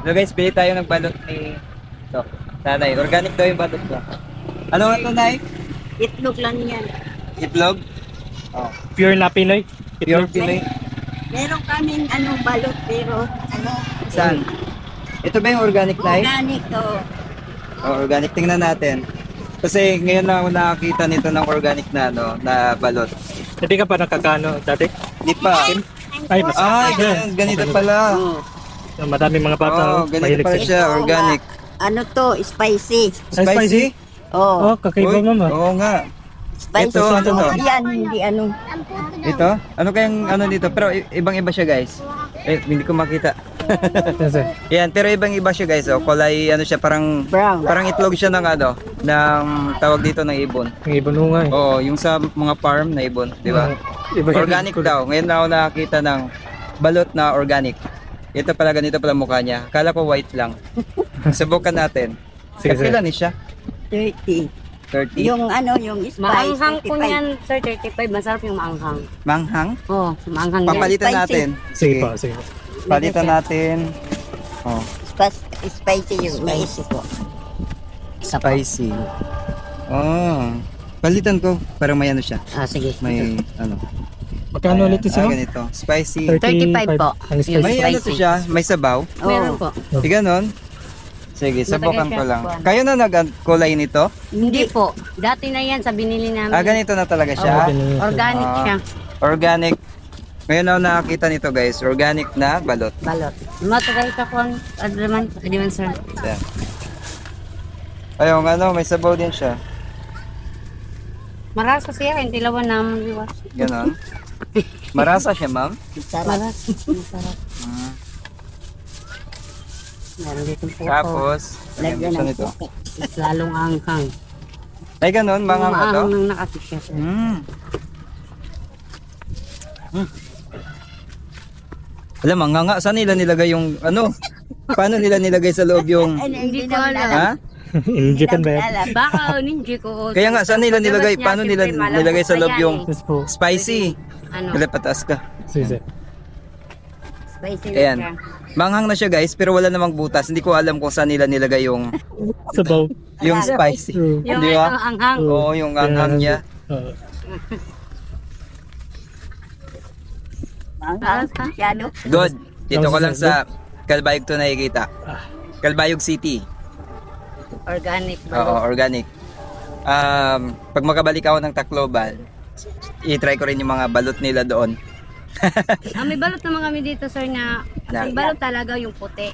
So guys, bili tayo ng balot ni ito, nanay. Organic daw yung balot niya. Ano nga ito, nay? Itlog lang yan. Itlog? Oh. Pure na Pinoy. Pure Pinoy. Meron kaming balot pero Saan? Ito ba yung organic, nay? organic to. Oh, organic. Tingnan natin. Kasi ngayon lang ako nakakita nito ng organic na, na balot. Hindi ka pa nakakano dati? Di pa. Ay, mas. Ay, ganito pala. Madaming mga bata. Oo, ganito mahilig pala sa- siya, organic. Ano to? Spicy. Ay, spicy? Oh, Oh, kakaiba Uy, mama. oo nga. spicy. ito, ano to? Yan, hindi ano. Ito? Ano kayang ano dito? Pero ibang-iba siya, guys. Hindi ko makita. Yan, pero ibang-iba siya, guys. Oh, kulay ano siya, parang Brown. parang itlog siya ng ano, ng tawag dito ng ibon. Ang ibon mo nga eh. Oo, yung sa mga farm na ibon, di ba? Iba yan. Organic daw. Ngayon na ako nakakita ng balot na organic. Ito pala, ganito pala mukha niya. Kala ko white lang. Subukan natin. Sige, sige. Kapilan siya? 30. 30. Yung yung spice. Maanghang po 35. niyan, sir, 35. Masarap yung maanghang. Manghang? Oo, maanghang yan. Papalitan Spicy. natin. Sige pa, sige. Palitan natin. Oh, Spicy yung naisip ko. spicy. Oh. Palitan ko. Parang may ano siya. Ah, sige. May ano. Magkano ulit ito siya? ganito. Spicy. 35 po. Ang Yung May spicy. ano to siya? May sabaw? Meron po. Di ganon? Sige, subukan Matagal ko siya. lang. Kayo na nag-kulay nito? Hindi po. Dati na yan sa binili namin. Ganito na talaga siya. Okay na yun. Organic Ah. siya. Organic. Ngayon ako nakakita nito, guys. Organic na balot. Balot. Matagal ka po. Adiman, sir. Yan. Ayun, ano, may sabaw din siya. Marasa siya. Hindi lawan naman. Liwas. Ganon. Marasa siya, ma'am. Sarap. Maras. Masarap. Mm. Meron dito po. Tapos, lagyan Lagyan siya ng nito. puti. Lalong anghang. Ay, ganon, mga ano to? Maanghang nang nakati siya, sir. Mm. Alam, ang nga, saan nila nilagay yung, ano? Paano nila nilagay sa loob yung, Hindi ko namin alam. ha? Indikan ba yan? alam. Baka ninja ko. Kaya nga, saan nila nilagay, Labas niya, paano nila siyempre, nilagay sa malambot loob pa yung yan Yes po. spicy? eh. Ano? Kaya pataas ka. Sige, sige. Spicy na Ayan. siya. Manghang na siya, guys, pero wala namang butas. Hindi ko alam kung saan nila nilagay yung Sabaw. spicy. True. Yung Di ba? anghang. Oo, yung anghang niya. Oo. Manghang masyado. Good. Dito ko lang sa Calbayog to nakikita. Calbayog City. Organic. Oo, organic. Pag makabalik ako ng Tacloban, i-try ko rin yung mga balot nila doon. May balot naman kami dito, sir, na Na- ang balot talaga yung puti.